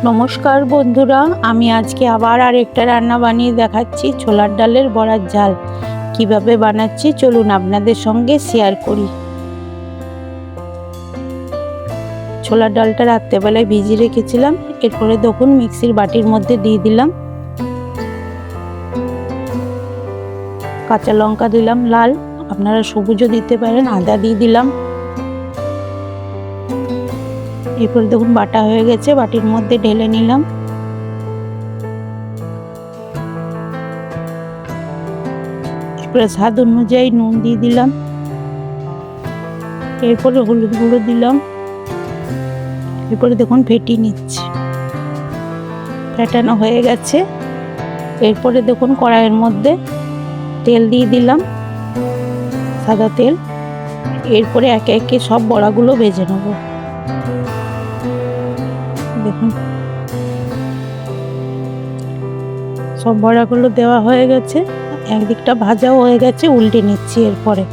নমস্কার বন্ধুরা, আমি আজকে আবার আরেকটা রান্না বানিয়ে দেখাচ্ছি। ছোলার ডালের বড়ার ঝাল কিভাবে বানাচ্ছি চলুন আপনাদের সঙ্গে শেয়ার করি। ছোলার ডালটা রাত্রেবেলায় ভিজিয়ে রেখেছিলাম। এরপরে দেখুন মিক্সির বাটির মধ্যে দিয়ে দিলাম কাঁচা লঙ্কা, দিলাম লাল, আপনারা সবুজও দিতে পারেন, আদা দিয়ে দিলাম। এরপরে দেখুন বাটা হয়ে গেছে, বাটির মধ্যে ঢেলে নিলাম। এরপরে স্বাদ অনুযায়ী নুন দিয়ে দিলাম। এরপরে হলুদ গুঁড়ো দিলাম। এরপরে দেখুন ফেটিয়ে নিচ্ছি, ফেটানো হয়ে গেছে। এরপরে দেখুন কড়াইয়ের মধ্যে তেল দিয়ে দিলাম, সাদা তেল। এরপরে একে একে সব বড়াগুলো ভেজে নেব। দেখুন সব বড়াগুলো দেওয়া হয়ে গেছে, একদিকটা ভাজাও হয়ে গেছে, উল্টে নিচ্ছি। এরপরে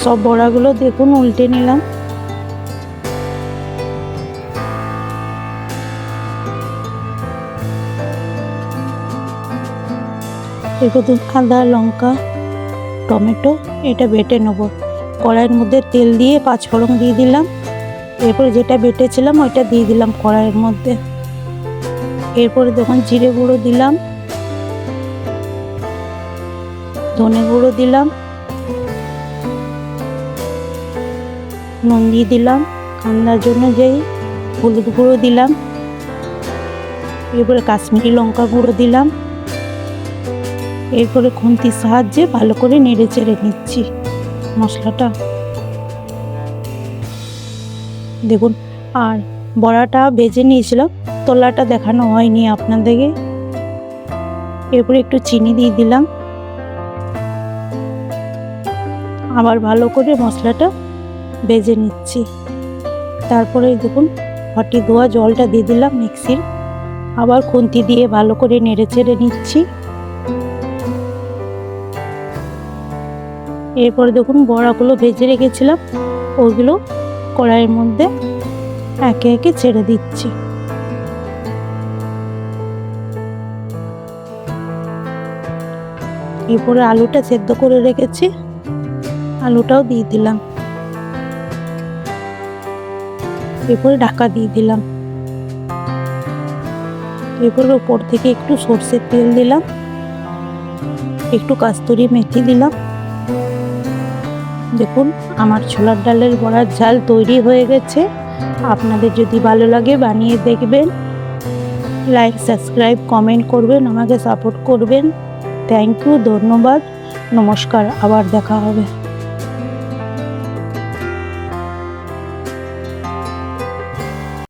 সব বড়াগুলো দেখুন উল্টে নিলাম। এরপর আদা, লঙ্কা, টমেটো এটা বেটে নেব। কড়াইয়ের মধ্যে তেল দিয়ে পাঁচফোড়ন দিয়ে দিলাম। এরপরে যেটা বেটেছিলাম ওইটা দিয়ে দিলাম কড়াইয়ের মধ্যে। এরপরে দেখুন জিরে গুঁড়ো দিলাম, ধনে গুঁড়ো দিলাম, নুন দিয়ে দিলাম, কান্নার জন্য যেই হলুদ গুঁড়ো দিলাম। এরপরে কাশ্মীরি লঙ্কা গুঁড়ো দিলাম। এরপরে খুন্তির সাহায্যে ভালো করে নেড়ে চেড়ে নিচ্ছি মশলাটা। দেখুন আর বড়াটা ভেজে নিয়েছিলাম, তলাটা দেখানো হয়নি আপনাদেরকে। এরপরে একটু চিনি দিয়ে দিলাম। আবার ভালো করে মশলাটা ভেজে নিচ্ছি। তারপরে দেখুন ঘটি ধোয়া জলটা দিয়ে দিলাম মিক্সির। আবার খুন্তি দিয়ে ভালো করে নেড়ে চেড়ে নিচ্ছি। এরপরে দেখুন বড়াগুলো ভেজে রেখেছিলাম, ওগুলো কড়াইয়ের মধ্যে একে একে ছেড়ে দিচ্ছি। এরপরে আলুটা সেদ্ধ করে রেখেছি, আলুটাও দিয়ে দিলাম। এরপরে ঢাকা দিয়ে দিলাম। এরপরে উপর থেকে একটু সর্ষের তেল দিলাম, একটু কাস্তুরি মেথি দিলাম। দেখুন আমার ছোলার ডালের বড়ার ঝাল তৈরি হয়ে গেছে। আপনাদের যদি ভালো লাগে বানিয়ে দেখবেন, লাইক, সাবস্ক্রাইব, কমেন্ট করবেন, আমাকে সাপোর্ট করবেন। থ্যাংক ইউ, ধন্যবাদ, নমস্কার, আবার দেখা হবে।